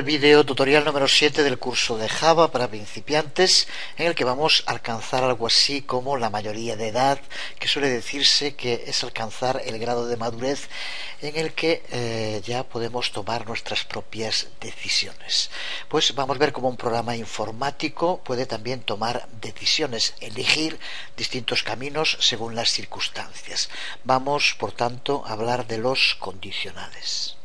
al vídeo tutorial número 7 del curso de Java para principiantes, en el que vamos a alcanzar algo así como la mayoría de edad, que suele decirse que es alcanzar el grado de madurez en el que ya podemos tomar nuestras propias decisiones. Pues vamos a ver cómo un programa informático puede también tomar decisiones, elegir distintos caminos según las circunstancias. Vamos, por tanto, a hablar de los condicionales.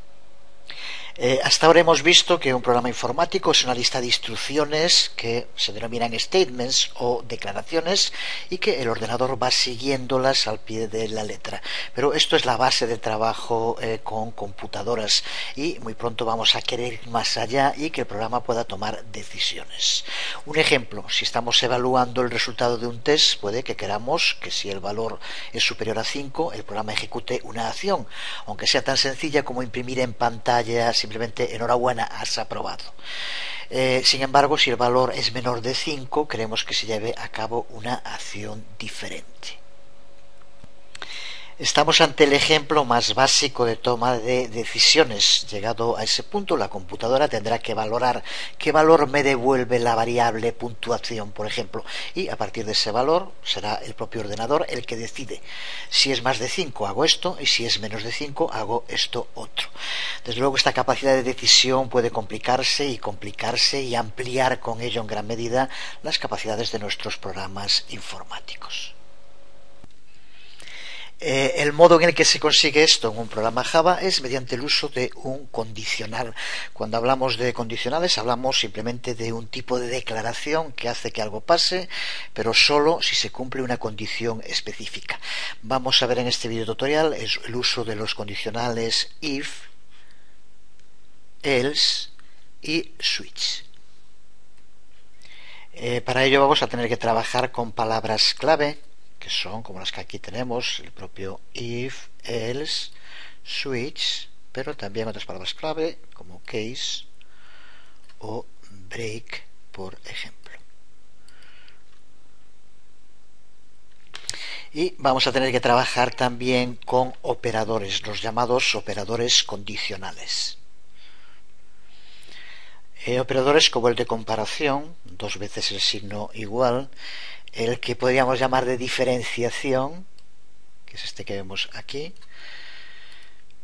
Hasta ahora hemos visto que un programa informático es una lista de instrucciones que se denominan statements o declaraciones y que el ordenador va siguiéndolas al pie de la letra. Pero esto es la base de trabajo con computadoras y muy pronto vamos a querer ir más allá y que el programa pueda tomar decisiones. Un ejemplo, si estamos evaluando el resultado de un test, puede que queramos que si el valor es superior a 5, el programa ejecute una acción, aunque sea tan sencilla como imprimir en pantalla simplemente enhorabuena, has aprobado. Sin embargo, si el valor es menor de 5, queremos que se lleve a cabo una acción diferente. Estamos ante el ejemplo más básico de toma de decisiones. Llegado a ese punto, la computadora tendrá que valorar qué valor me devuelve la variable puntuación, por ejemplo, y a partir de ese valor será el propio ordenador el que decide. Si es más de 5 hago esto y si es menos de 5 hago esto otro. Desde luego esta capacidad de decisión puede complicarse y ampliar con ello en gran medida las capacidades de nuestros programas informáticos. El modo en el que se consigue esto en un programa Java es mediante el uso de un condicional. Cuando hablamos de condicionales hablamos simplemente de un tipo de declaración que hace que algo pase, pero solo si se cumple una condición específica. Vamos a ver en este video tutorial el uso de los condicionales if, else y switch. Para ello vamos a tener que trabajar con palabras clave, que son como las que aquí tenemos, el propio if, else, switch, pero también otras palabras clave como case o break, por ejemplo. Y vamos a tener que trabajar también con operadores, los llamados operadores condicionales. Operadores como el de comparación, dos veces el signo igual, el que podríamos llamar de diferenciación, que es este que vemos aquí,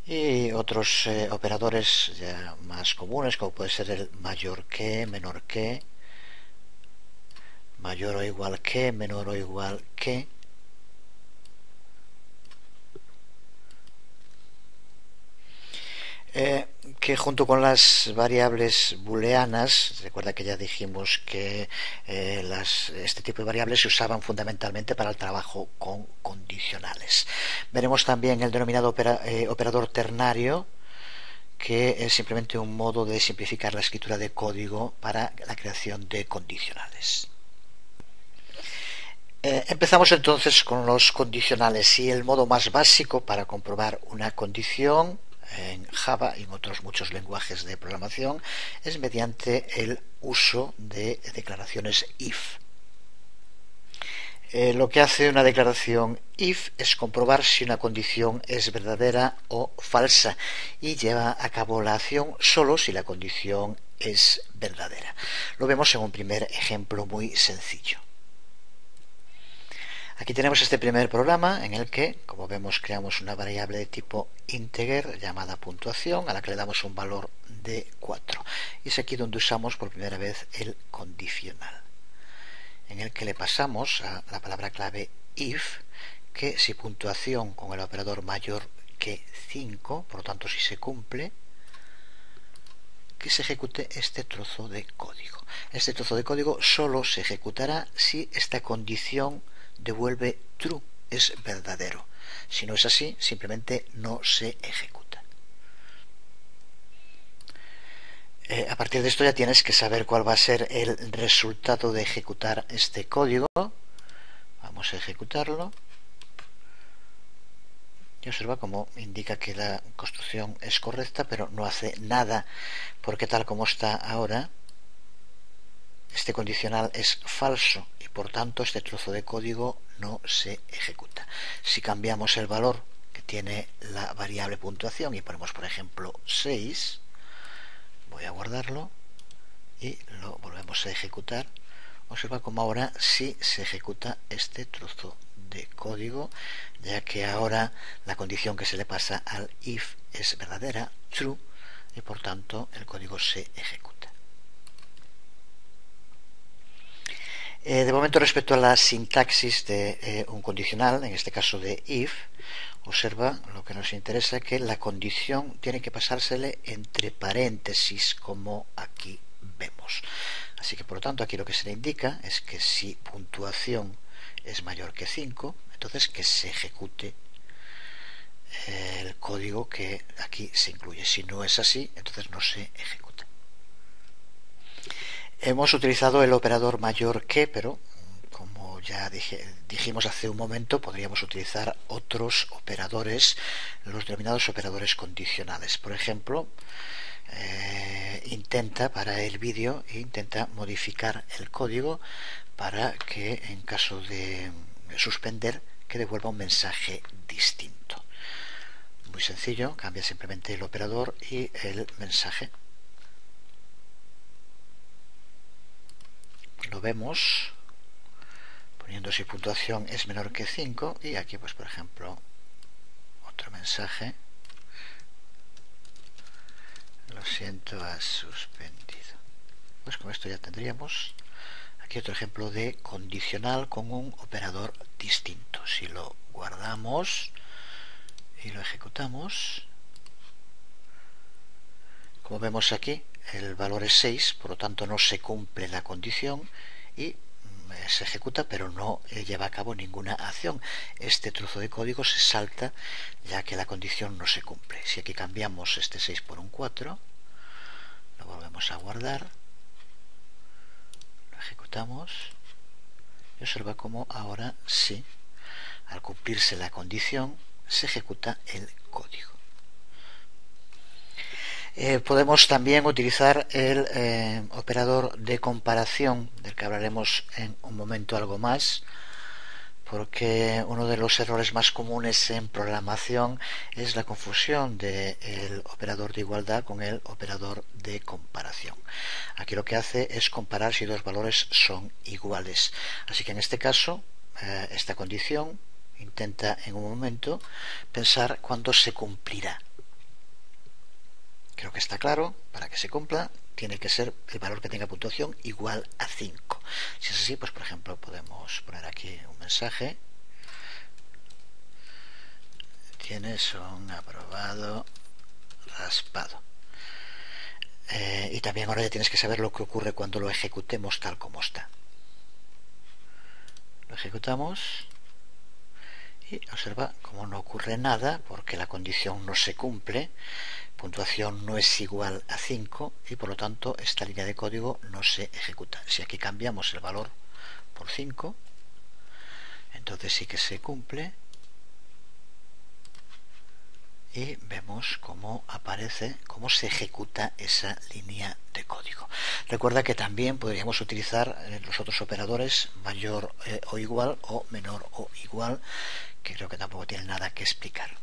y otros operadores ya más comunes, como puede ser el mayor que, menor que, mayor o igual que, menor o igual que. Que junto con las variables booleanas, recuerda que ya dijimos que este tipo de variables se usaban fundamentalmente para el trabajo con condicionales. Veremos también el denominado operador ternario, que es simplemente un modo de simplificar la escritura de código para la creación de condicionales. Empezamos entonces con los condicionales y el modo más básico para comprobar una condición en Java y en otros muchos lenguajes de programación es mediante el uso de declaraciones if. Lo que hace una declaración if es comprobar si una condición es verdadera o falsa y lleva a cabo la acción solo si la condición es verdadera. Lo vemos en un primer ejemplo muy sencillo. Aquí tenemos este primer programa en el que, como vemos, creamos una variable de tipo integer llamada puntuación a la que le damos un valor de 4. Y es aquí donde usamos por primera vez el condicional, en el que le pasamos a la palabra clave if que si puntuación con el operador mayor que 5, por lo tanto si se cumple, que se ejecute este trozo de código. Este trozo de código solo se ejecutará si esta condición devuelve true, es verdadero. Si no es así, simplemente no se ejecuta. A partir de esto ya tienes que saber cuál va a ser el resultado de ejecutar este código. Vamos a ejecutarlo. Y observa cómo indica que la construcción es correcta, pero no hace nada, porque tal como está ahora, este condicional es falso y por tanto este trozo de código no se ejecuta. Si cambiamos el valor que tiene la variable puntuación y ponemos por ejemplo 6, Voy a guardarlo y lo volvemos a ejecutar. Observa cómo ahora sí se ejecuta este trozo de código, ya que ahora la condición que se le pasa al if es verdadera, true, y por tanto el código se ejecuta. De momento, respecto a la sintaxis de un condicional, en este caso de if, observa lo que nos interesa, que la condición tiene que pasársele entre paréntesis, como aquí vemos. Así que por lo tanto aquí lo que se le indica es que si puntuación es mayor que 5, entonces que se ejecute el código que aquí se incluye. Si no es así, entonces no se ejecuta. Hemos utilizado el operador mayor que, pero como ya dijimos hace un momento, podríamos utilizar otros operadores, los denominados operadores condicionales. Por ejemplo, para el vídeo intenta modificar el código para que en caso de suspender que devuelva un mensaje distinto. Muy sencillo, cambia simplemente el operador y el mensaje. Lo vemos poniendo si puntuación es menor que 5 y aquí pues por ejemplo otro mensaje: lo siento, has suspendido. Pues con esto ya tendríamos aquí otro ejemplo de condicional con un operador distinto. Si lo guardamos y lo ejecutamos, como vemos aquí, el valor es 6, por lo tanto no se cumple la condición y se ejecuta, pero no lleva a cabo ninguna acción. Este trozo de código se salta ya que la condición no se cumple. Si aquí cambiamos este 6 por un 4, lo volvemos a guardar, lo ejecutamos y observa cómo ahora sí, al cumplirse la condición, se ejecuta el código. Podemos también utilizar el operador de comparación, del que hablaremos en un momento algo más, porque uno de los errores más comunes en programación es la confusión del operador de igualdad con el operador de comparación. Aquí lo que hace es comparar si dos valores son iguales. Así que en este caso, esta condición intenta en un momento pensar cuándo se cumplirá. Creo que está claro, para que se cumpla tiene que ser el valor que tenga puntuación igual a 5. Si es así, pues por ejemplo podemos poner aquí un mensaje: tienes un aprobado raspado. Y también ahora ya tienes que saber lo que ocurre cuando lo ejecutemos tal como está. Lo ejecutamos y observa cómo no ocurre nada porque la condición no se cumple. Puntuación no es igual a 5 y por lo tanto esta línea de código no se ejecuta. Si aquí cambiamos el valor por 5, entonces sí que se cumple y vemos cómo aparece, cómo se ejecuta esa línea de código. Recuerda que también podríamos utilizar los otros operadores mayor o igual o menor o igual, que creo que tampoco tiene nada que explicar.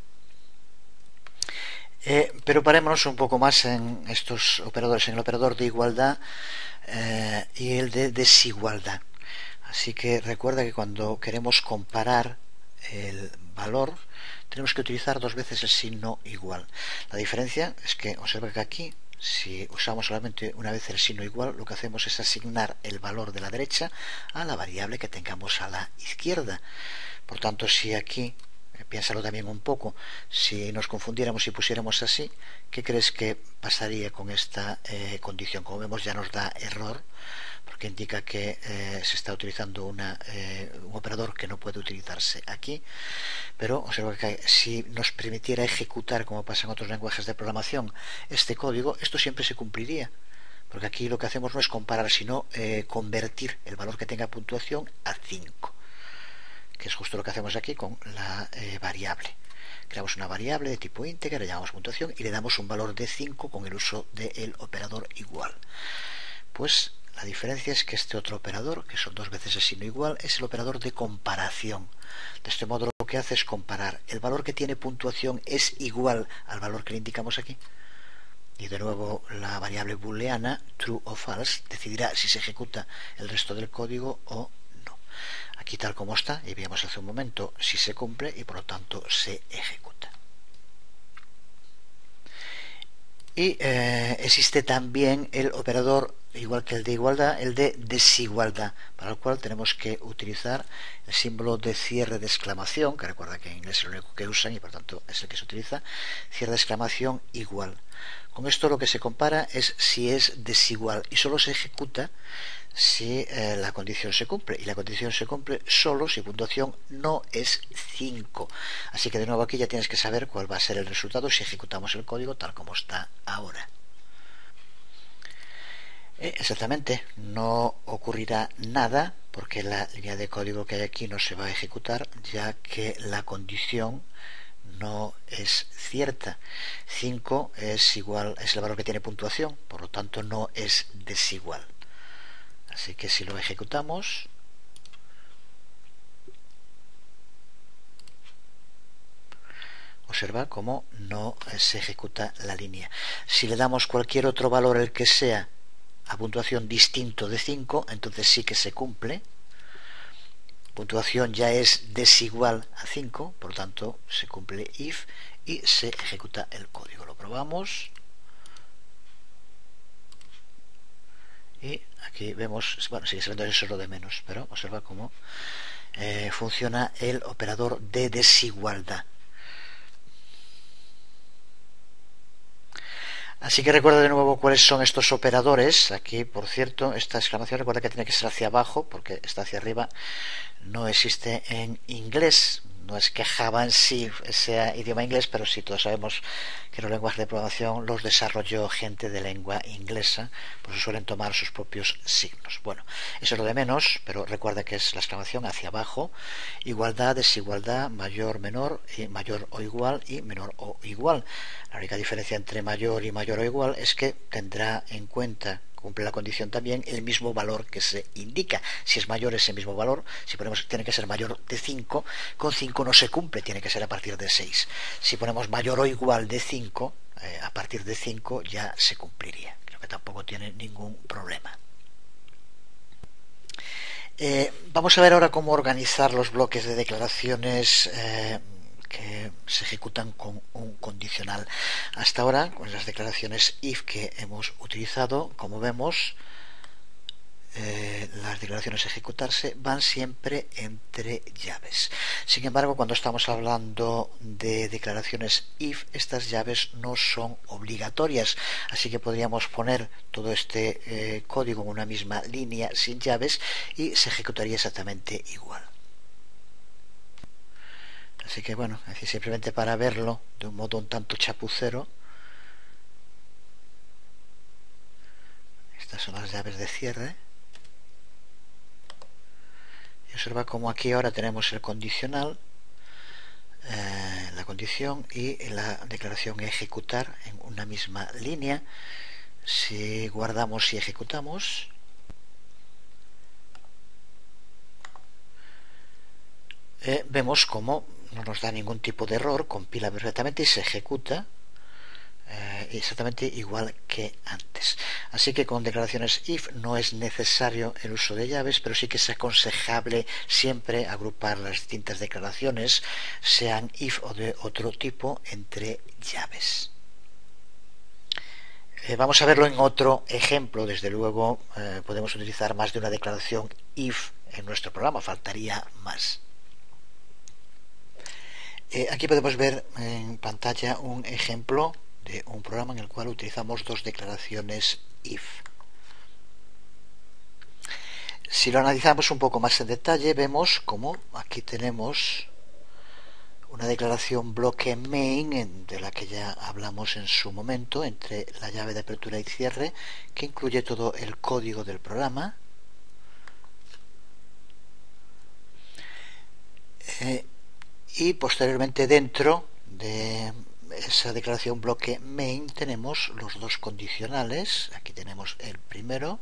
Pero parémonos un poco más en estos operadores, en el operador de igualdad y el de desigualdad. Así que recuerda que cuando queremos comparar el valor tenemos que utilizar dos veces el signo igual. La diferencia es que observa que aquí, si usamos solamente una vez el signo igual, lo que hacemos es asignar el valor de la derecha a la variable que tengamos a la izquierda. Por tanto, si aquí, piénsalo también un poco, si nos confundiéramos y pusiéramos así, ¿qué crees que pasaría con esta condición? Como vemos, ya nos da error, porque indica que se está utilizando un operador que no puede utilizarse aquí. Pero observa que si nos permitiera ejecutar, como pasa en otros lenguajes de programación, este código, esto siempre se cumpliría, porque aquí lo que hacemos no es comparar, sino convertir el valor que tenga puntuación a 5, que es justo lo que hacemos aquí con la variable. Creamos una variable de tipo íntegra, le llamamos puntuación y le damos un valor de 5 con el uso del operador igual. Pues la diferencia es que este otro operador, que son dos veces el signo igual, es el operador de comparación. De este modo lo que hace es comparar. El valor que tiene puntuación es igual al valor que le indicamos aquí. y de nuevo la variable booleana true o false decidirá si se ejecuta el resto del código o no. Aquí tal como está, y vimos hace un momento, si se cumple y por lo tanto se ejecuta. Y existe también el operador, igual que el de igualdad, el de desigualdad, para el cual tenemos que utilizar el símbolo de cierre de exclamación, que recuerda que en inglés es lo único que usan y por tanto es el que se utiliza, cierre de exclamación igual. Con esto lo que se compara es si es desigual y solo se ejecuta si la condición se cumple, y la condición se cumple solo si puntuación no es 5. Así que de nuevo aquí ya tienes que saber cuál va a ser el resultado si ejecutamos el código tal como está ahora. Exactamente, no ocurrirá nada porque la línea de código que hay aquí no se va a ejecutar, ya que la condición no es cierta. 5 es igual, es el valor que tiene puntuación, por lo tanto no es desigual. Así que si lo ejecutamos, observa cómo no se ejecuta la línea. Si le damos cualquier otro valor, el que sea, a puntuación distinto de 5, entonces sí que se cumple. Puntuación ya es desigual a 5, por lo tanto se cumple if y se ejecuta el código. Lo probamos. Y aquí vemos, bueno, sigue siendo eso lo de menos, pero observa cómo funciona el operador de desigualdad. Así que recuerda de nuevo cuáles son estos operadores. Aquí, por cierto, esta exclamación recuerda que tiene que ser hacia abajo, porque está hacia arriba no existe en inglés. No es que Java en sí sea idioma inglés, pero sí todos sabemos que los lenguajes de programación los desarrolló gente de lengua inglesa, por eso suelen tomar sus propios signos. Bueno, eso es lo de menos, pero recuerda que es la exclamación hacia abajo, igualdad, desigualdad, mayor, menor, y mayor o igual y menor o igual. La única diferencia entre mayor y mayor o igual es que tendrá en cuenta, cumple la condición también, el mismo valor que se indica. Si es mayor ese mismo valor, si ponemos tiene que ser mayor de 5, con 5 no se cumple, tiene que ser a partir de 6. Si ponemos mayor o igual de 5, a partir de 5 ya se cumpliría. Creo que tampoco tiene ningún problema. Vamos a ver ahora cómo organizar los bloques de declaraciones que se ejecutan con un condicional. Hasta ahora, con las declaraciones if que hemos utilizado, como vemos, las declaraciones a ejecutarse van siempre entre llaves. Sin embargo, cuando estamos hablando de declaraciones if, estas llaves no son obligatorias, así que podríamos poner todo este código en una misma línea sin llaves y se ejecutaría exactamente igual. Así que bueno, así simplemente para verlo de un modo un tanto chapucero, estas son las llaves de cierre. Y observa como aquí ahora tenemos el condicional, la condición y la declaración ejecutar en una misma línea. Si guardamos y ejecutamos, vemos como no nos da ningún tipo de error, compila perfectamente y se ejecuta exactamente igual que antes. Así que con declaraciones if no es necesario el uso de llaves, pero sí que es aconsejable siempre agrupar las distintas declaraciones, sean if o de otro tipo, entre llaves. Vamos a verlo en otro ejemplo. Desde luego podemos utilizar más de una declaración if en nuestro programa, faltaría más. Aquí podemos ver en pantalla un ejemplo de un programa en el cual utilizamos dos declaraciones if. Si lo analizamos un poco más en detalle, vemos como aquí tenemos una declaración bloque main de la que ya hablamos en su momento, entre la llave de apertura y cierre, que incluye todo el código del programa. Y posteriormente dentro de esa declaración bloque main tenemos los dos condicionales. Aquí tenemos el primero,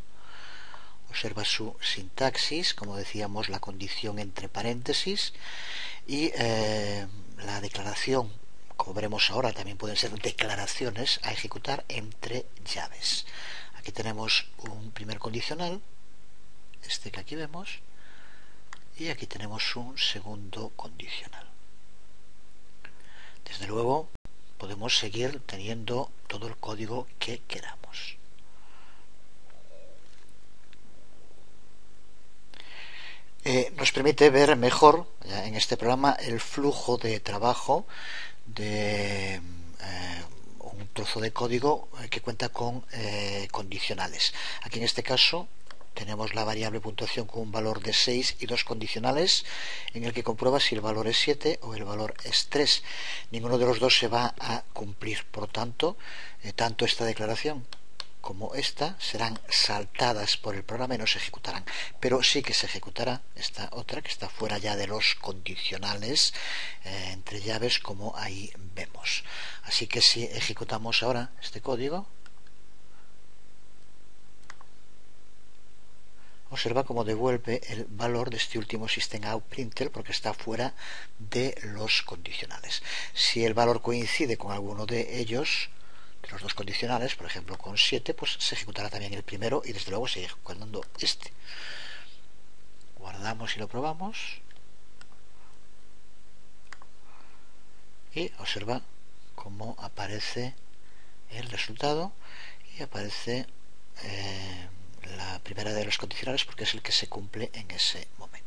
observa su sintaxis, como decíamos, la condición entre paréntesis, y la declaración como veremos ahora, también pueden ser declaraciones a ejecutar entre llaves. Aquí tenemos un primer condicional, este que aquí vemos, y aquí tenemos un segundo condicional. Desde luego podemos seguir teniendo todo el código que queramos. Nos permite ver mejor en este programa el flujo de trabajo de un trozo de código que cuenta con condicionales. Aquí en este caso tenemos la variable puntuación con un valor de 6 y dos condicionales en el que comprueba si el valor es 7 o el valor es 3. Ninguno de los dos se va a cumplir, por tanto, tanto esta declaración como esta serán saltadas por el programa y no se ejecutarán, pero sí que se ejecutará esta otra que está fuera ya de los condicionales entre llaves, como ahí vemos. Así que si ejecutamos ahora este código, observa cómo devuelve el valor de este último system out println porque está fuera de los condicionales. Si el valor coincide con alguno de ellos, de los dos condicionales, por ejemplo con 7, pues se ejecutará también el primero y desde luego sigue ejecutando este. Guardamos y lo probamos y observa cómo aparece el resultado y aparece la primera de los condicionales porque es el que se cumple en ese momento.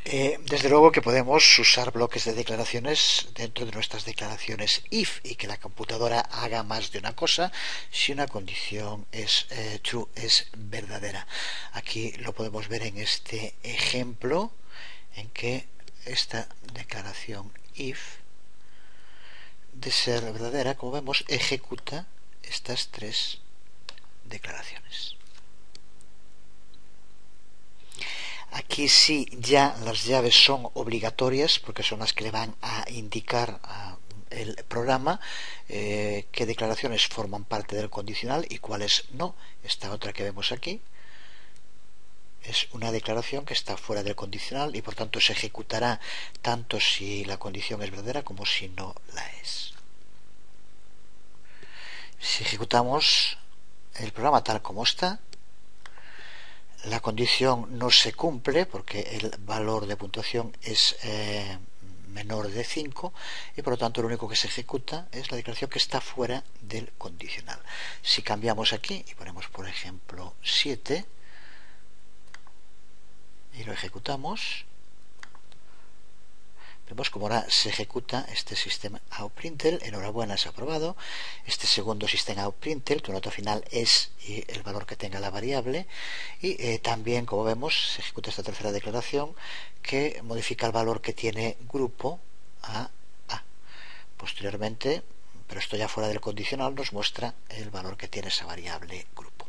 Desde luego que podemos usar bloques de declaraciones dentro de nuestras declaraciones if y que la computadora haga más de una cosa si una condición es true, es verdadera. Aquí lo podemos ver en este ejemplo en que esta declaración if, de ser verdadera, como vemos, ejecuta estas tres declaraciones. Aquí sí ya las llaves son obligatorias porque son las que le van a indicar el programa qué declaraciones forman parte del condicional y cuáles no. Esta otra que vemos aquí es una declaración que está fuera del condicional y por tanto se ejecutará tanto si la condición es verdadera como si no la es. Si ejecutamos el programa tal como está, la condición no se cumple porque el valor de puntuación es menor de 5 y por lo tanto lo único que se ejecuta es la declaración que está fuera del condicional. Si cambiamos aquí y ponemos por ejemplo 7 y lo ejecutamos, vemos como ahora se ejecuta este sistema out println. Enhorabuena, se ha aprobado. Este segundo sistema out println, tu nota final es y el valor que tenga la variable. Y también, como vemos, se ejecuta esta tercera declaración que modifica el valor que tiene grupo a A. Posteriormente, pero esto ya fuera del condicional, nos muestra el valor que tiene esa variable grupo.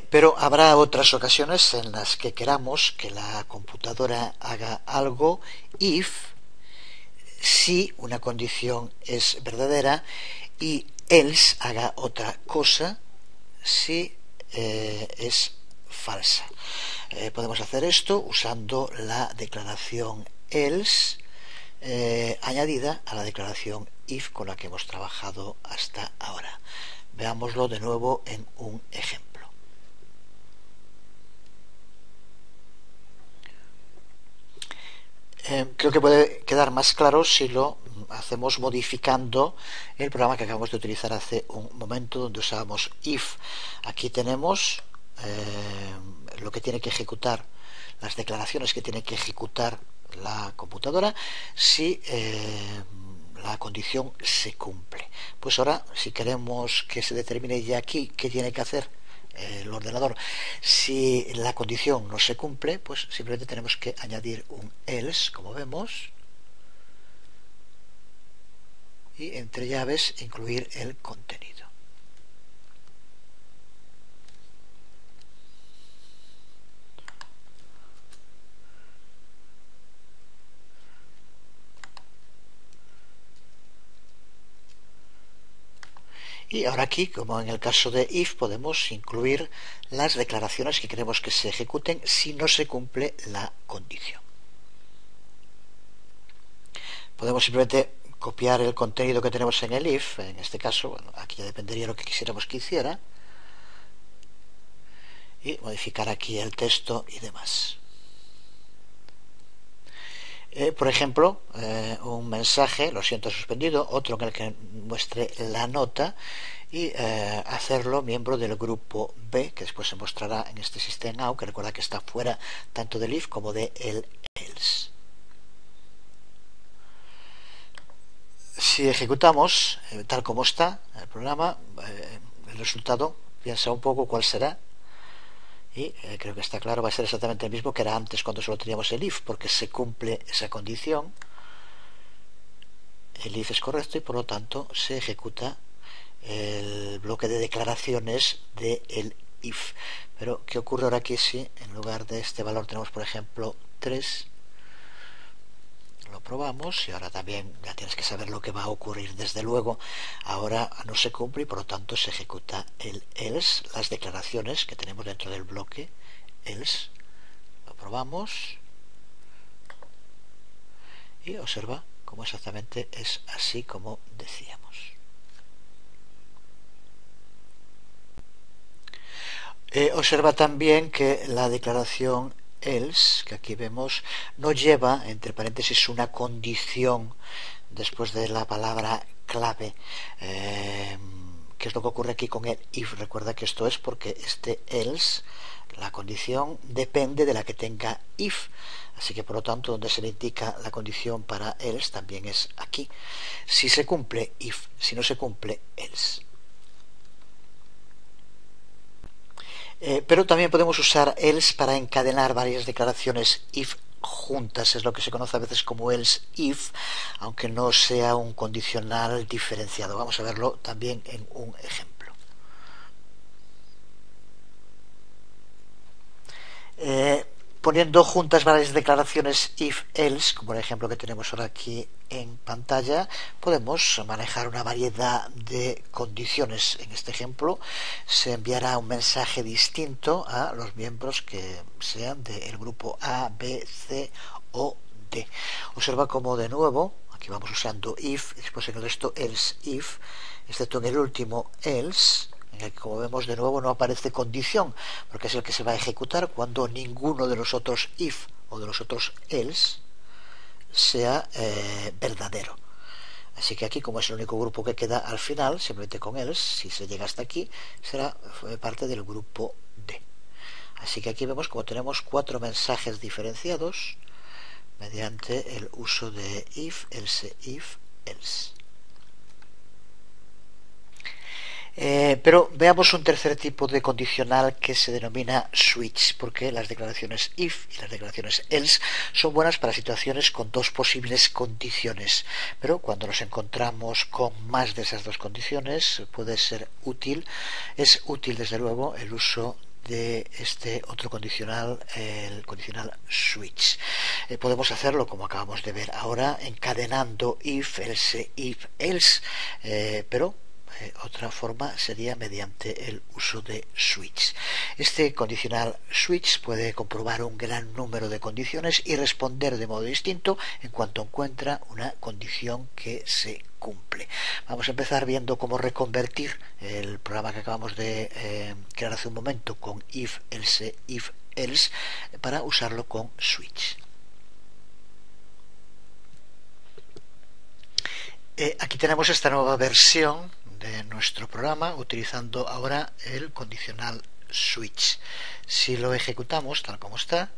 Pero habrá otras ocasiones en las que queramos que la computadora haga algo if si una condición es verdadera y else haga otra cosa si es falsa. Podemos hacer esto usando la declaración else añadida a la declaración if con la que hemos trabajado hasta ahora. Veámoslo de nuevo en un ejemplo. Creo que puede quedar más claro si lo hacemos modificando el programa que acabamos de utilizar hace un momento donde usábamos if. Aquí tenemos lo que tiene que ejecutar, las declaraciones que tiene que ejecutar la computadora si la condición se cumple. Pues ahora, si queremos que se determine ya aquí qué tiene que hacer el ordenador, si la condición no se cumple, pues simplemente tenemos que añadir un else, como vemos, y entre llaves incluir el contenido. Y ahora aquí, como en el caso de if, podemos incluir las declaraciones que queremos que se ejecuten si no se cumple la condición. Podemos simplemente copiar el contenido que tenemos en el if, en este caso, bueno, aquí ya dependería de lo que quisiéramos que hiciera, y modificar aquí el texto y demás. Por ejemplo, un mensaje, lo siento suspendido, otro en el que muestre la nota y hacerlo miembro del grupo B, que después se mostrará en este system out, que recuerda que está fuera tanto del if como de el else. Si ejecutamos tal como está el programa, el resultado, piensa un poco cuál será. Y creo que está claro, va a ser exactamente el mismo que era antes cuando solo teníamos el if, porque se cumple esa condición. El if es correcto y por lo tanto se ejecuta el bloque de declaraciones del if. Pero ¿qué ocurre ahora aquí si en lugar de este valor tenemos por ejemplo 3? Lo probamos y ahora también ya tienes que saber lo que va a ocurrir. Desde luego ahora no se cumple y por lo tanto se ejecuta el else, las declaraciones que tenemos dentro del bloque else. Lo probamos y observa cómo exactamente es así como decíamos. Observa también que la declaración else, que aquí vemos, no lleva entre paréntesis una condición después de la palabra clave. ¿Qué es lo que ocurre aquí con el if? Recuerda que esto es porque este else, la condición, depende de la que tenga if. Así que por lo tanto donde se le indica la condición para else también es aquí. Si se cumple if, si no se cumple else. Pero también podemos usar else para encadenar varias declaraciones if juntas, es lo que se conoce a veces como else if, aunque no sea un condicional diferenciado. Vamos a verlo también en un ejemplo. Poniendo juntas varias declaraciones if else, como el ejemplo que tenemos ahora aquí en pantalla, podemos manejar una variedad de condiciones. En este ejemplo se enviará un mensaje distinto a los miembros que sean del grupo A, B, C o D. Observa cómo de nuevo aquí vamos usando if, después en el resto else if, excepto en el último else, en el que como vemos de nuevo no aparece condición, porque es el que se va a ejecutar cuando ninguno de los otros if o de los otros else sea verdadero. Así que aquí, como es el único grupo que queda al final, simplemente con else, si se llega hasta aquí, será parte del grupo D. Así que aquí vemos como tenemos 4 mensajes diferenciados mediante el uso de if, else, else. Pero veamos un tercer tipo de condicional que se denomina switch, porque las declaraciones if y las declaraciones else son buenas para situaciones con dos posibles condiciones, pero cuando nos encontramos con más de esas dos condiciones puede ser útil, es útil desde luego el uso de este otro condicional, el condicional switch. Podemos hacerlo como acabamos de ver ahora, encadenando if, else, pero otra forma sería mediante el uso de switch. Este condicional switch puede comprobar un gran número de condiciones y responder de modo distinto en cuanto encuentra una condición que se cumple. Vamos a empezar viendo cómo reconvertir el programa que acabamos de crear hace un momento con if, else para usarlo con switch. Aquí tenemos esta nueva versión de nuestro programa utilizando ahora el condicional switch. Si lo ejecutamos tal como está,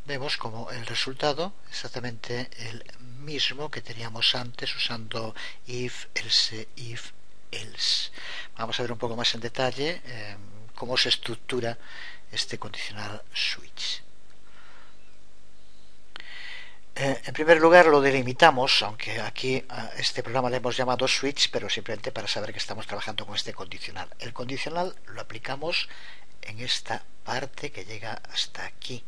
vemos como el resultado es exactamente el mismo que teníamos antes usando if, else. Vamos a ver un poco más en detalle cómo se estructura este condicional switch. En primer lugar lo delimitamos, aunque aquí a este programa le hemos llamado switch, pero simplemente para saber que estamos trabajando con este condicional. El condicional lo aplicamos en esta parte que llega hasta aquí,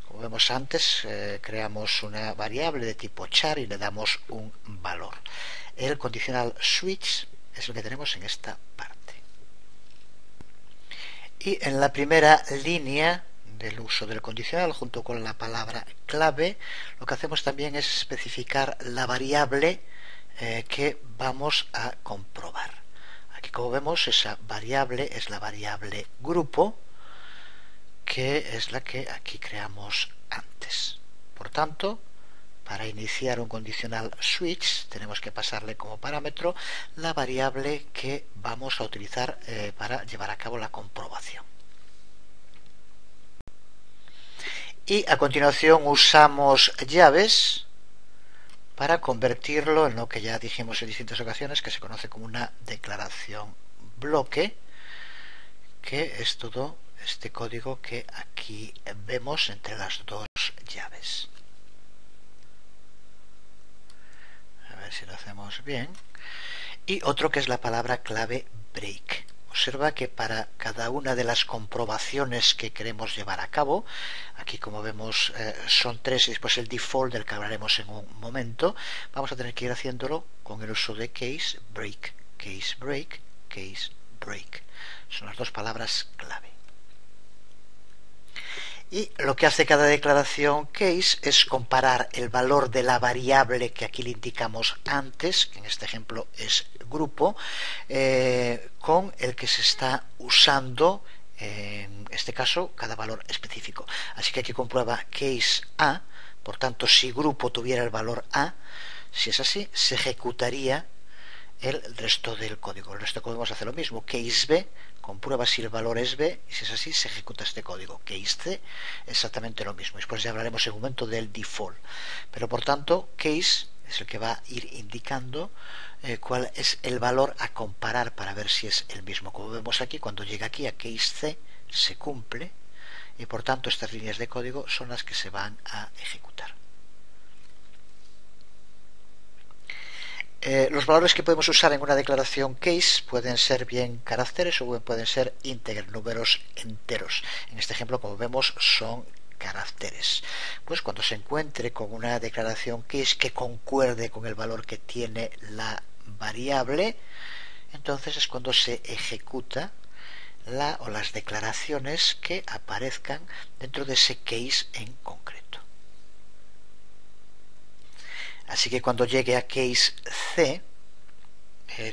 Como vemos antes, creamos una variable de tipo char y le damos un valor. El condicional switch es lo que tenemos en esta parte. Y en la primera línea del uso del condicional, junto con la palabra clave, lo que hacemos también es especificar la variable que vamos a comprobar. Aquí, como vemos, esa variable es la variable grupo, que es la que aquí creamos antes. Por tanto, para iniciar un condicional switch tenemos que pasarle como parámetro la variable que vamos a utilizar para llevar a cabo la comprobación. Y a continuación usamos llaves para convertirlo en lo que ya dijimos en distintas ocasiones, que se conoce como una declaración bloque, que es todo este código que aquí vemos entre las dos llaves. A ver si lo hacemos bien. Y otro que es la palabra clave break. Observa que para cada una de las comprobaciones que queremos llevar a cabo, aquí como vemos son tres y después el default del que hablaremos en un momento, vamos a tener que ir haciéndolo con el uso de case break, case break, case break. Son las dos palabras clave. Y lo que hace cada declaración case es comparar el valor de la variable que aquí le indicamos antes, que en este ejemplo es grupo, con el que se está usando, en este caso, cada valor específico. Así que aquí comprueba case A, por tanto, si grupo tuviera el valor A, si es así, se ejecutaría el resto del código. El resto podemos hacer lo mismo. Case B, comprueba si el valor es B, y si es así, se ejecuta este código. Case C, exactamente lo mismo. Después ya hablaremos en un momento del default. Pero por tanto, case es el que va a ir indicando cuál es el valor a comparar para ver si es el mismo. Como vemos aquí, cuando llega aquí a case C, se cumple, y por tanto estas líneas de código son las que se van a ejecutar. Los valores que podemos usar en una declaración case pueden ser bien caracteres o pueden ser íntegros, números enteros. En este ejemplo, como vemos, son caracteres. Pues cuando se encuentre con una declaración case que concuerde con el valor que tiene la variable, entonces es cuando se ejecuta las declaraciones que aparezcan dentro de ese case en concreto. Así que cuando llegue a case C,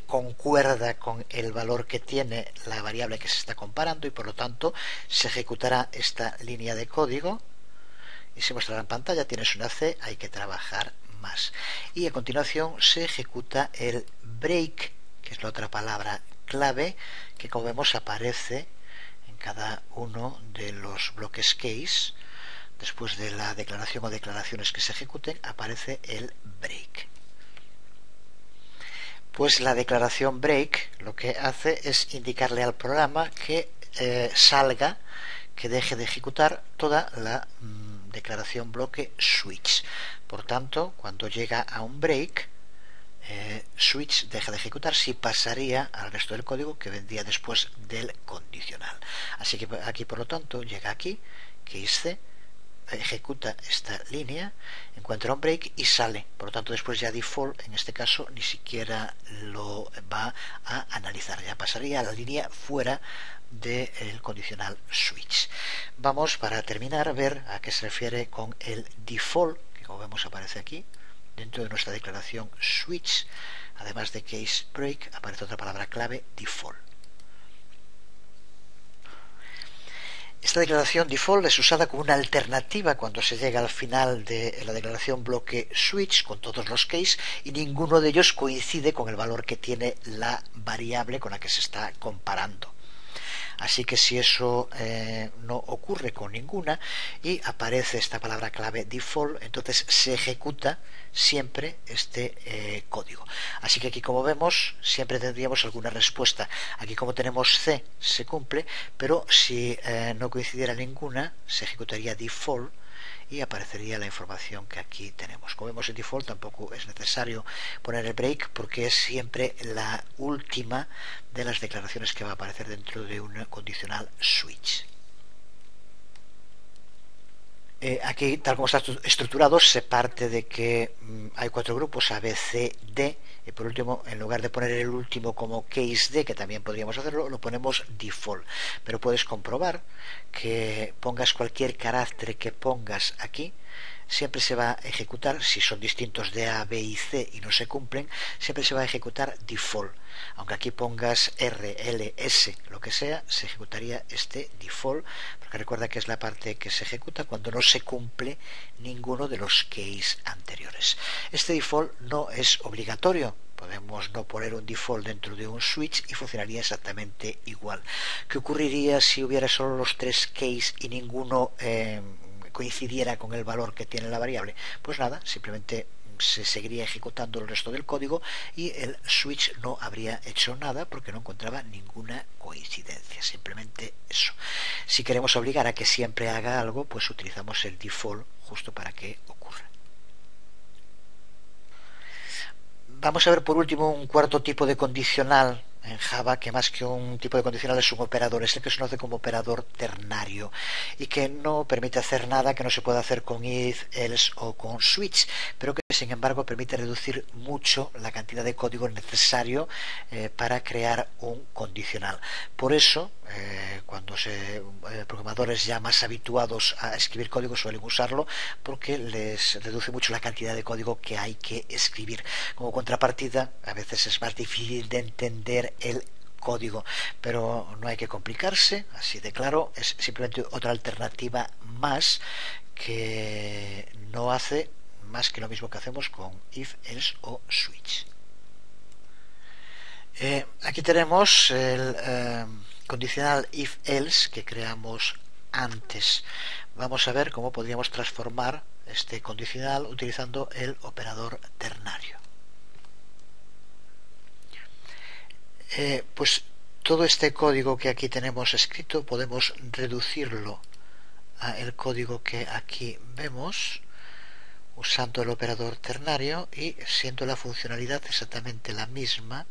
concuerda con el valor que tiene la variable que se está comparando y por lo tanto se ejecutará esta línea de código y se mostrará en pantalla. Tienes una C, hay que trabajar más. Y a continuación se ejecuta el break, que es la otra palabra clave que, como vemos, aparece en cada uno de los bloques case. Después de la declaración o declaraciones que se ejecuten, aparece el break. Pues la declaración break lo que hace es indicarle al programa que salga, que deje de ejecutar toda la declaración bloque switch. Por tanto, cuando llega a un break, switch deja de ejecutar, si pasaría al resto del código que vendría después del condicional. Así que aquí, por lo tanto, llega aquí, case C, ejecuta esta línea, encuentra un break y sale. Por lo tanto, después ya default, en este caso, ni siquiera lo va a analizar. Ya pasaría a la línea fuera del condicional switch. Vamos, para terminar, a ver a qué se refiere con el default, que como vemos aparece aquí, dentro de nuestra declaración switch. Además de case break, aparece otra palabra clave, default. Esta declaración default es usada como una alternativa cuando se llega al final de la declaración bloque switch con todos los case y ninguno de ellos coincide con el valor que tiene la variable con la que se está comparando. Así que si eso no ocurre con ninguna y aparece esta palabra clave default, entonces se ejecuta siempre este código. Así que aquí, como vemos, siempre tendríamos alguna respuesta. Aquí, como tenemos C, se cumple, pero si no coincidiera ninguna, se ejecutaría default y aparecería la información que aquí tenemos. Como vemos, en default tampoco es necesario poner el break porque es siempre la última de las declaraciones que va a aparecer dentro de un condicional switch. Aquí, tal como está estructurado, se parte de que hay 4 grupos, A, B, C, D, y por último, en lugar de poner el último como case D, que también podríamos hacerlo, lo ponemos default. Pero puedes comprobar que pongas cualquier carácter que pongas aquí, siempre se va a ejecutar, si son distintos de A, B y C y no se cumplen, siempre se va a ejecutar default. Aunque aquí pongas R, L, S, lo que sea, se ejecutaría este default, porque recuerda que es la parte que se ejecuta cuando no se cumple ninguno de los case anteriores. Este default no es obligatorio. Podemos no poner un default dentro de un switch y funcionaría exactamente igual. ¿Qué ocurriría si hubiera solo los 3 case y ninguno coincidiera con el valor que tiene la variable? Pues nada, simplemente se seguiría ejecutando el resto del código y el switch no habría hecho nada porque no encontraba ninguna coincidencia, simplemente eso. Si queremos obligar a que siempre haga algo, pues utilizamos el default justo para que ocurra. Vamos a ver por último un cuarto tipo de condicional en Java, que más que un tipo de condicional es un operador, es el que se conoce como operador ternario y que no permite hacer nada que no se pueda hacer con if, else o con switch, pero que sin embargo permite reducir mucho la cantidad de código necesario para crear un condicional. Por eso, cuando programadores ya más habituados a escribir código suelen usarlo, porque les reduce mucho la cantidad de código que hay que escribir. Como contrapartida, a veces es más difícil de entender el código, pero no hay que complicarse, así de claro, es simplemente otra alternativa más que no hace más que lo mismo que hacemos con if, else o switch. Aquí tenemos el condicional if, else que creamos antes. Vamos a ver cómo podríamos transformar este condicional utilizando el operador ternario. Pues todo este código que aquí tenemos escrito podemos reducirlo a el código que aquí vemos usando el operador ternario y siendo la funcionalidad exactamente la misma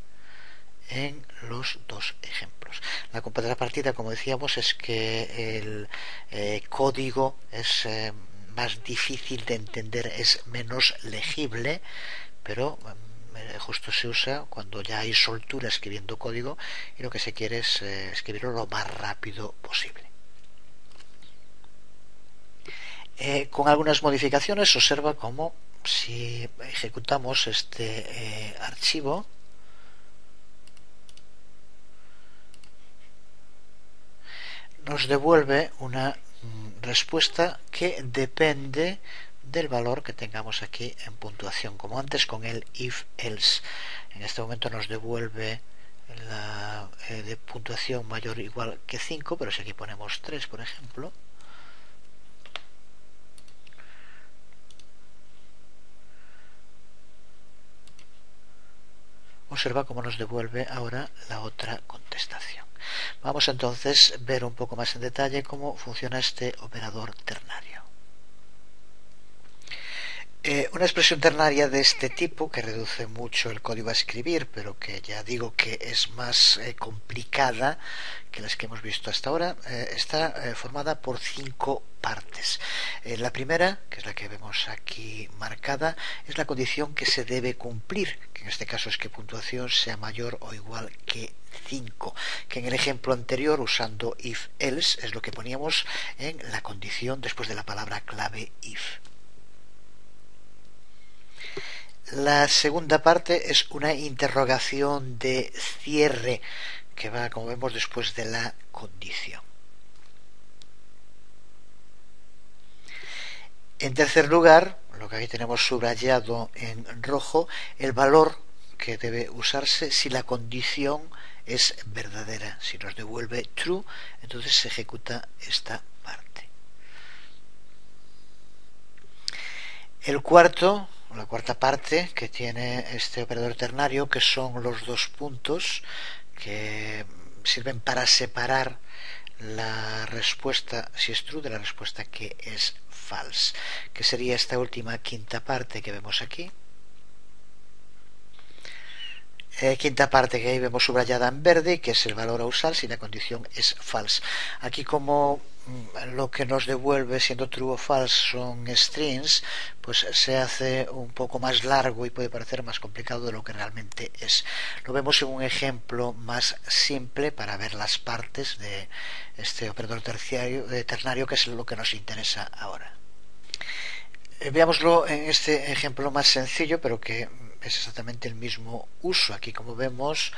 en los dos ejemplos. La contrapartida, como decíamos, es que el código es más difícil de entender, es menos legible, pero justo se usa cuando ya hay soltura escribiendo código y lo que se quiere es escribirlo lo más rápido posible. Con algunas modificaciones, observa cómo si ejecutamos este archivo, nos devuelve una respuesta que depende del valor que tengamos aquí en puntuación, como antes con el if else. En este momento nos devuelve la de puntuación mayor o igual que 5, pero si aquí ponemos 3, por ejemplo, observa cómo nos devuelve ahora la otra contestación. Vamos entonces a ver un poco más en detalle cómo funciona este operador ternario. Una expresión ternaria de este tipo, que reduce mucho el código a escribir, pero que ya digo que es más complicada que las que hemos visto hasta ahora, está formada por 5 partes. La primera, que es la que vemos aquí marcada, es la condición que se debe cumplir, que en este caso es que puntuación sea mayor o igual que 5, que en el ejemplo anterior, usando if else, es lo que poníamos en la condición después de la palabra clave if. La segunda parte es una interrogación de cierre que va, como vemos, después de la condición. En tercer lugar, lo que aquí tenemos subrayado en rojo, el valor que debe usarse si la condición es verdadera. Si nos devuelve true, entonces se ejecuta esta parte. La cuarta parte que tiene este operador ternario, que son los 2 puntos que sirven para separar la respuesta si es true de la respuesta que es false, que sería esta última quinta parte que vemos aquí. Quinta parte que ahí vemos subrayada en verde, que es el valor a usar si la condición es false. Aquí, como lo que nos devuelve, siendo true o false, son strings, pues se hace un poco más largo y puede parecer más complicado de lo que realmente es. Lo vemos en un ejemplo más simple para ver las partes de este operador ternario, que es lo que nos interesa ahora. Veámoslo en este ejemplo más sencillo, pero que es exactamente el mismo uso. Aquí, como vemos,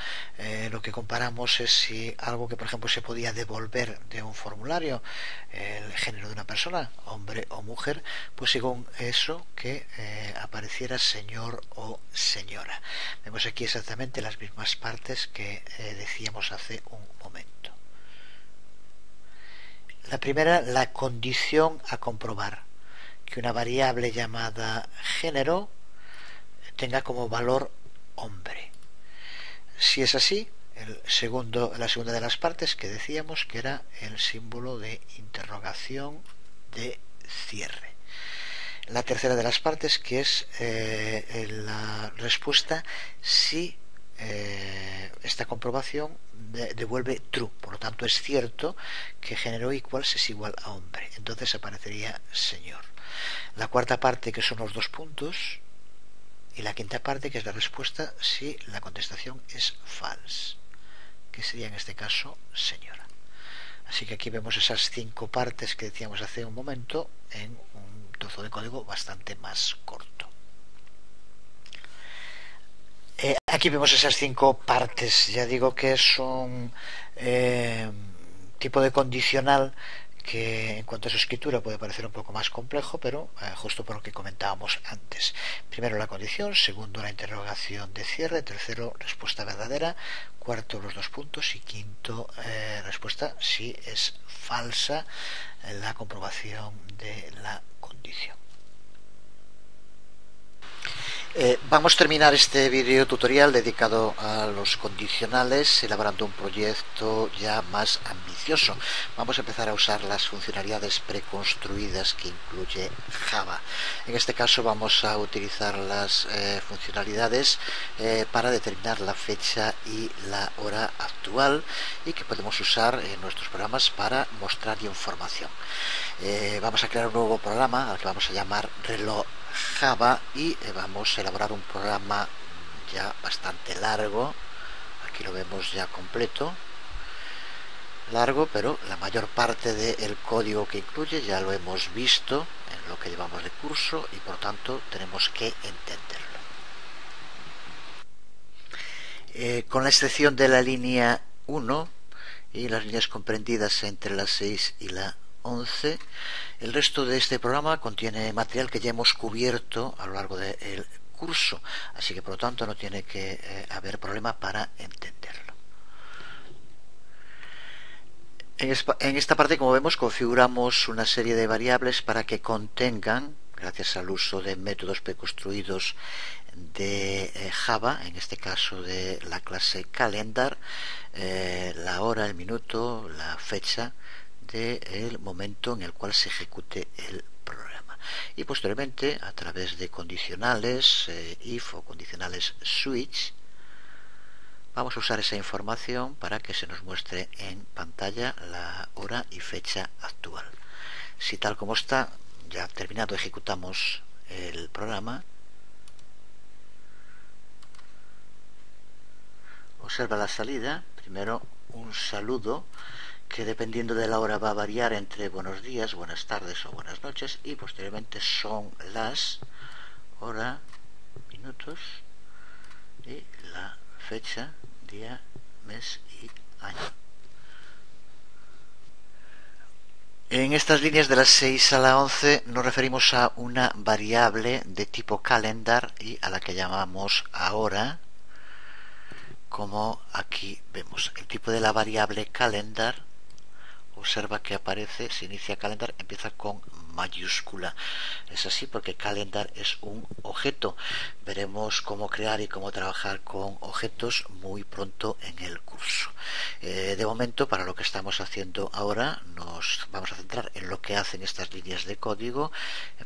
lo que comparamos es si algo que, por ejemplo, se podía devolver de un formulario, el género de una persona, hombre o mujer, pues según eso que apareciera señor o señora. Vemos aquí exactamente las mismas partes que decíamos hace un momento. La primera, la condición a comprobar: que una variable llamada género tenga como valor hombre. Si es así, la segunda de las partes que decíamos que era el símbolo de interrogación de cierre. La tercera de las partes, que es la respuesta si esta comprobación devuelve true, por lo tanto es cierto que género equals es igual a hombre, entonces aparecería señor. La cuarta parte, que son los dos puntos, y la quinta parte, que es la respuesta si la contestación es false, que sería en este caso señora. Así que aquí vemos esas 5 partes que decíamos hace un momento en un trozo de código bastante más corto. Aquí vemos esas 5 partes. Ya digo que es un tipo de condicional que en cuanto a su escritura puede parecer un poco más complejo, pero justo por lo que comentábamos antes. Primero la condición, segundo la interrogación de cierre, tercero respuesta verdadera, cuarto los dos puntos y quinto respuesta si es falsa la comprobación de la condición. Vamos a terminar este video tutorial dedicado a los condicionales elaborando un proyecto ya más ambicioso. Vamos a empezar a usar las funcionalidades preconstruidas que incluye Java. En este caso vamos a utilizar las funcionalidades para determinar la fecha y la hora actual y que podemos usar en nuestros programas para mostrar información. Vamos a crear un nuevo programa al que vamos a llamar reloj Java y vamos a elaborar un programa ya bastante largo. Aquí lo vemos ya completo, largo, pero la mayor parte del código que incluye ya lo hemos visto en lo que llevamos de curso y por tanto tenemos que entenderlo. Con la excepción de la línea 1 y las líneas comprendidas entre la 6 y la 11, el resto de este programa contiene material que ya hemos cubierto a lo largo del curso, así que por lo tanto no tiene que haber problema para entenderlo. En esta parte, como vemos, configuramos una serie de variables para que contengan, gracias al uso de métodos preconstruidos de Java, en este caso de la clase calendar, la hora, el minuto, la fecha del momento en el cual se ejecute el programa. Y posteriormente, a través de condicionales if o condicionales switch, vamos a usar esa información para que se nos muestre en pantalla la hora y fecha actual. Si tal como está, ya terminado, ejecutamos el programa. Observa la salida. Primero un saludo que dependiendo de la hora va a variar entre buenos días, buenas tardes o buenas noches, y posteriormente son las hora, minutos y la fecha, día, mes y año. En estas líneas de las 6 a la 11 nos referimos a una variable de tipo calendar y a la que llamamos ahora, como aquí vemos. El tipo de la variable calendar, observa que aparece, se inicia calendar, empieza con mayúscula. Es así porque calendar es un objeto. Veremos cómo crear y cómo trabajar con objetos muy pronto en el curso. De momento, para lo que estamos haciendo ahora, nos vamos a centrar en lo que hacen estas líneas de código,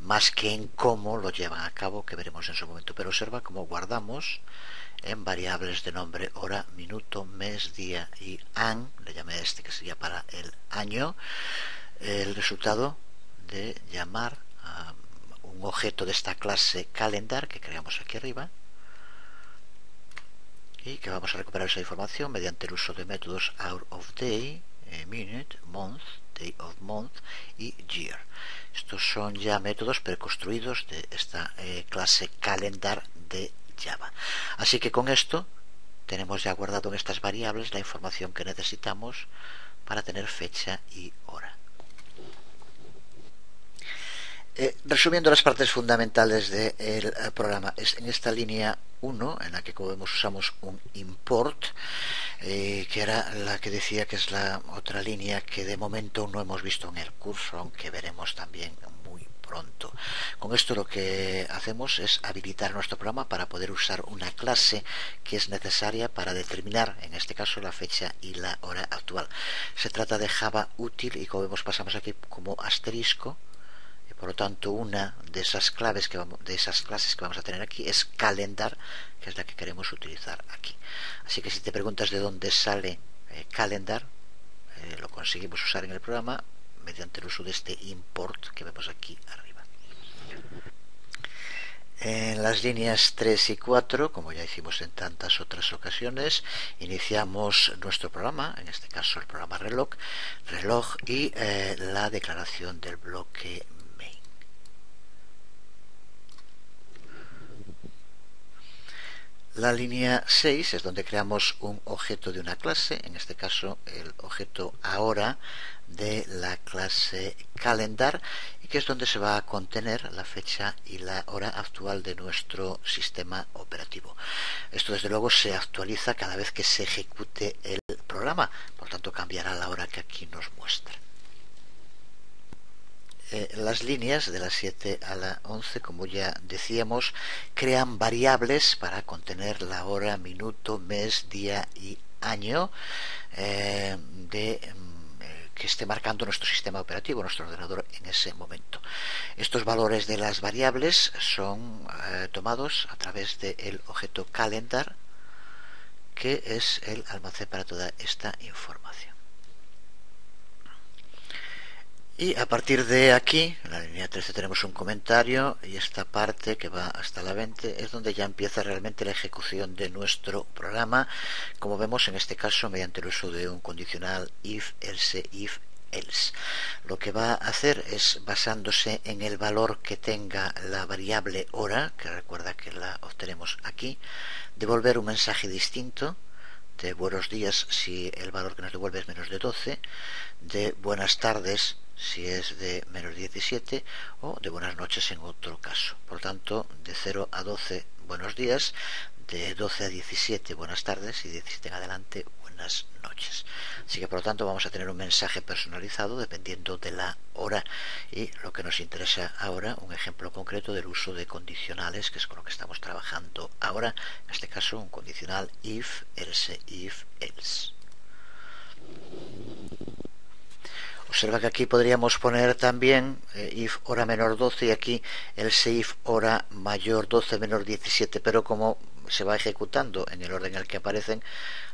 más que en cómo lo llevan a cabo, que veremos en su momento. Pero observa cómo guardamos en variables de nombre hora, minuto, mes, día y an, le llamé este que sería para el año, el resultado de llamar a un objeto de esta clase calendar que creamos aquí arriba y que vamos a recuperar esa información mediante el uso de métodos hour of day, minute, month, day of month y year. Estos son ya métodos preconstruidos de esta clase calendar de Java. Así que con esto tenemos ya guardado en estas variables la información que necesitamos para tener fecha y hora. Resumiendo las partes fundamentales del programa, es en esta línea 1, en la que como vemos usamos un import, que era la que decía que es la otra línea que de momento no hemos visto en el curso, aunque veremos también muy pronto. Con esto lo que hacemos es habilitar nuestro programa para poder usar una clase que es necesaria para determinar, en este caso, la fecha y la hora actual. Se trata de Java útil y como vemos pasamos aquí como asterisco. Por lo tanto, una de esas clases que vamos a tener aquí es calendar, que es la que queremos utilizar aquí. Así que si te preguntas de dónde sale calendar, lo conseguimos usar en el programa mediante el uso de este import que vemos aquí arriba. En las líneas 3 y 4, como ya hicimos en tantas otras ocasiones, iniciamos nuestro programa, en este caso el programa reloj y la declaración del bloque main. La línea 6 es donde creamos un objeto de una clase, en este caso el objeto ahora de la clase calendar, y que es donde se va a contener la fecha y la hora actual de nuestro sistema operativo. Esto desde luego se actualiza cada vez que se ejecute el programa, por tanto cambiará la hora que aquí nos muestra. Las líneas de la 7 a la 11, como ya decíamos, crean variables para contener la hora, minuto, mes, día y año que esté marcando nuestro sistema operativo, nuestro ordenador en ese momento. Estos valores de las variables son tomados a través del objeto calendar, que es el almacén para toda esta información. Y a partir de aquí, en la línea 13 tenemos un comentario, y esta parte que va hasta la 20 es donde ya empieza realmente la ejecución de nuestro programa, como vemos en este caso mediante el uso de un condicional if, else. Lo que va a hacer es, basándose en el valor que tenga la variable hora, que recuerda que la obtenemos aquí, devolver un mensaje distinto de buenos días si el valor que nos devuelve es menos de 12, de buenas tardes si es de menos 17 o de buenas noches en otro caso. Por tanto, de 0 a 12 buenos días, de 12 a 17 buenas tardes y de 17 en adelante buenas noches. Así que por lo tanto vamos a tener un mensaje personalizado dependiendo de la hora, y lo que nos interesa ahora, un ejemplo concreto del uso de condicionales, que es con lo que estamos trabajando ahora, en este caso un condicional if, else. Observa que aquí podríamos poner también if hora menor 12 y aquí else if hora mayor 12 menor 17, pero como se va ejecutando en el orden en el que aparecen,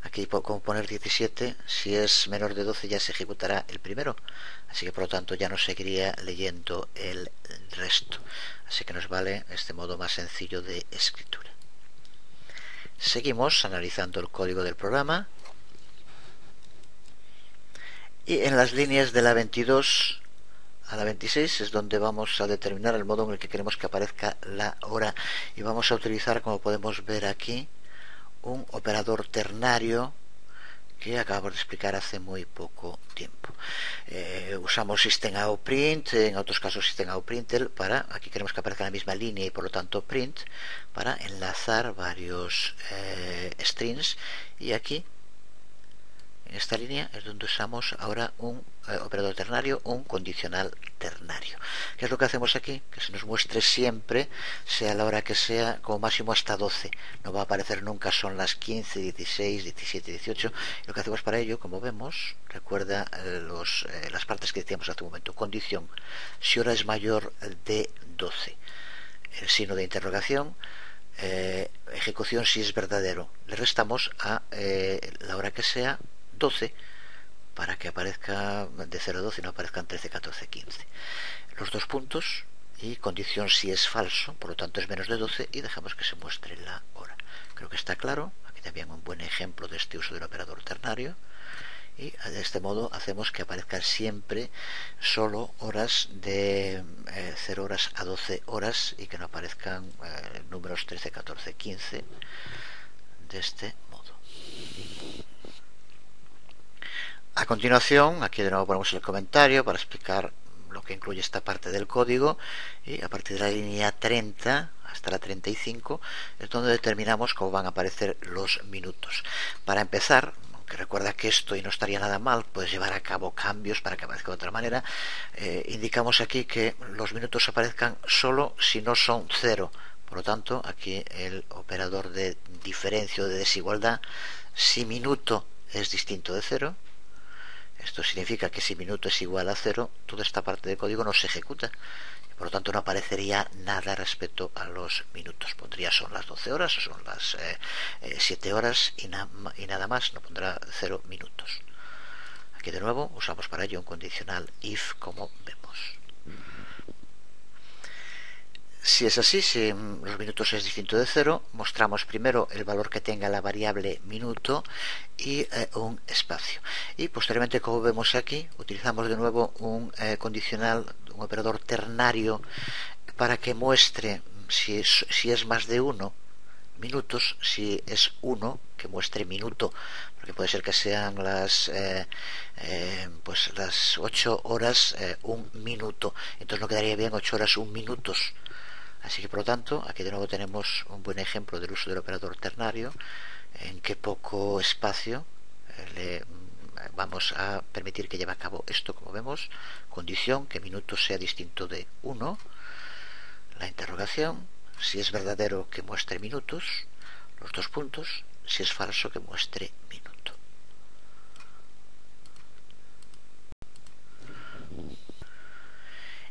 aquí como poner 17, si es menor de 12 ya se ejecutará el primero, así que por lo tanto ya no seguiría leyendo el resto, así que nos vale este modo más sencillo de escritura. Seguimos analizando el código del programa. Y en las líneas de la 22 a la 26 es donde vamos a determinar el modo en el que queremos que aparezca la hora, y vamos a utilizar, como podemos ver aquí, un operador ternario que acabamos de explicar hace muy poco tiempo. Usamos system.out.print, en otros casos system.out.println, para, aquí queremos que aparezca en la misma línea y por lo tanto print, para enlazar varios strings, y aquí en esta línea es donde usamos ahora un operador ternario, un condicional ternario. ¿Qué es lo que hacemos aquí? Que se nos muestre siempre, sea la hora que sea, como máximo hasta 12. No va a aparecer nunca son las 15, 16, 17, 18. Y lo que hacemos para ello, como vemos, recuerda las partes que decíamos hace un momento. Condición, si hora es mayor de 12. El signo de interrogación. Ejecución si es verdadero. Le restamos a la hora que sea 12 para que aparezca de 0 a 12 y no aparezcan 13, 14, 15. Los dos puntos y condición si es falso, por lo tanto es menos de 12 y dejamos que se muestre la hora. Creo que está claro. Aquí también un buen ejemplo de este uso del operador ternario. Y de este modo hacemos que aparezcan siempre solo horas de 0 horas a 12 horas y que no aparezcan números 13, 14, 15 de este modo. A continuación, aquí de nuevo ponemos el comentario para explicar lo que incluye esta parte del código, y a partir de la línea 30 hasta la 35 es donde determinamos cómo van a aparecer los minutos. Para empezar, que recuerda que esto, y no estaría nada mal, puedes llevar a cabo cambios para que aparezca de otra manera. Indicamos aquí que los minutos aparezcan solo si no son 0. Por lo tanto, aquí el operador de diferencia o de desigualdad, si minuto es distinto de 0, esto significa que si minuto es igual a 0, toda esta parte del código no se ejecuta. Por lo tanto, no aparecería nada respecto a los minutos. Pondría son las 12 horas o son las 7 horas y nada más. No pondrá 0 minutos. Aquí de nuevo usamos para ello un condicional if, como vemos. Si es así, si los minutos es distinto de 0, mostramos primero el valor que tenga la variable minuto y un espacio. Y posteriormente, como vemos aquí, utilizamos de nuevo un condicional, un operador ternario, para que muestre si es más de 1 minutos, si es 1, que muestre minuto, porque puede ser que sean las 8 horas 1 minuto, entonces no quedaría bien 8 horas 1 minutos. Así que por lo tanto, aquí de nuevo tenemos un buen ejemplo del uso del operador ternario, en que poco espacio le vamos a permitir que lleve a cabo esto, como vemos. Condición que minuto sea distinto de 1, la interrogación, si es verdadero que muestre minutos, los dos puntos, si es falso que muestre minuto.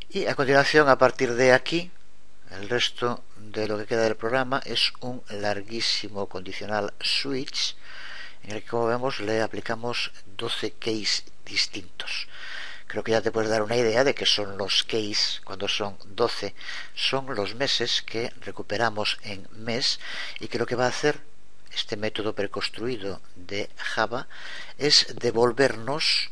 Y a continuación, a partir de aquí, el resto de lo que queda del programa es un larguísimo condicional switch, en el que, como vemos, le aplicamos 12 case distintos. Creo que ya te puedes dar una idea de que son los case. Cuando son 12, son los meses que recuperamos en mes, y que lo que va a hacer este método preconstruido de Java es devolvernos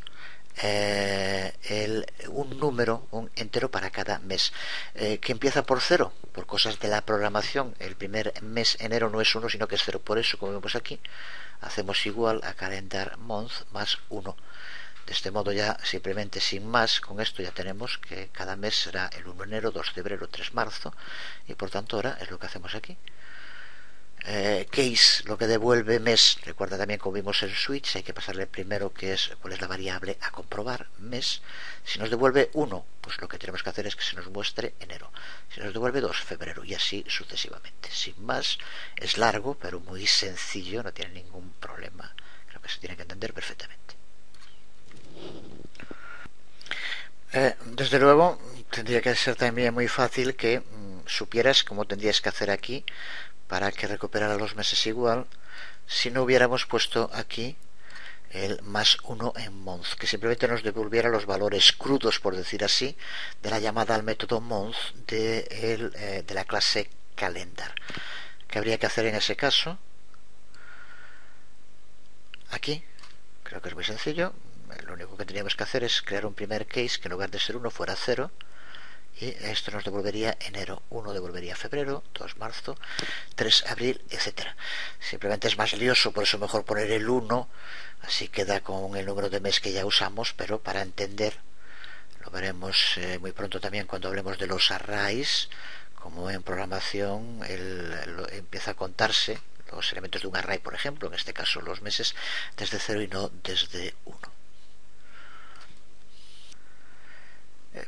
un número, un entero para cada mes, que empieza por 0, por cosas de la programación. El primer mes, enero, no es 1, sino que es 0. Por eso, como vemos aquí, hacemos igual a calendar month más 1. De este modo, ya simplemente sin más, con esto ya tenemos que cada mes será el 1 de enero, 2 de febrero, 3 de marzo, y por tanto ahora es lo que hacemos aquí. Case, lo que devuelve mes. Recuerda también, como vimos el switch, hay que pasarle primero cuál es la variable a comprobar, mes. Si nos devuelve 1, pues lo que tenemos que hacer es que se nos muestre enero. Si nos devuelve 2, febrero, y así sucesivamente. Sin más, es largo, pero muy sencillo, no tiene ningún problema. Creo que se tiene que entender perfectamente. Desde luego, tendría que ser también muy fácil que supieras cómo tendrías que hacer aquí para que recuperara los meses igual, si no hubiéramos puesto aquí el más 1 en month, que simplemente nos devolviera los valores crudos, por decir así, de la llamada al método month de la clase calendar. ¿Qué habría que hacer en ese caso? Aquí, creo que es muy sencillo. Lo único que tendríamos que hacer es crear un primer case que en lugar de ser 1 fuera 0, y esto nos devolvería enero, 1 devolvería febrero, 2 marzo, 3 abril, etcétera. Simplemente es más lioso, por eso mejor poner el 1, así queda con el número de mes que ya usamos, pero para entender, lo veremos muy pronto también cuando hablemos de los arrays. Como en programación empieza a contarse los elementos de un array, por ejemplo, en este caso los meses, desde 0 y no desde 1.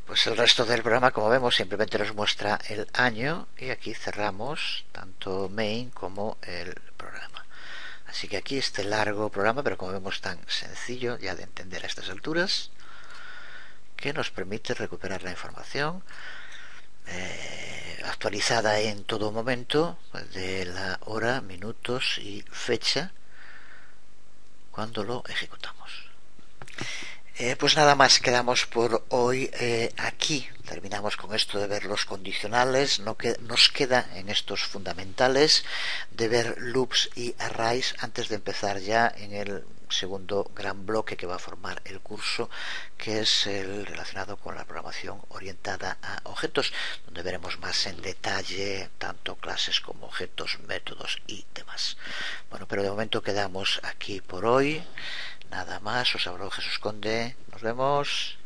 Pues el resto del programa, como vemos, simplemente nos muestra el año, y aquí cerramos tanto main como el programa. Así que aquí este largo programa, pero como vemos tan sencillo ya de entender a estas alturas, que nos permite recuperar la información actualizada en todo momento de la hora, minutos y fecha cuando lo ejecutamos. Pues nada más, quedamos por hoy aquí. Terminamos con esto de ver los condicionales. Nos queda en estos fundamentales de ver loops y arrays antes de empezar ya en el segundo gran bloque que va a formar el curso, que es el relacionado con la programación orientada a objetos, donde veremos más en detalle tanto clases como objetos, métodos y demás. Bueno, pero de momento quedamos aquí por hoy. Nada más, os habló Jesús Conde. Nos vemos.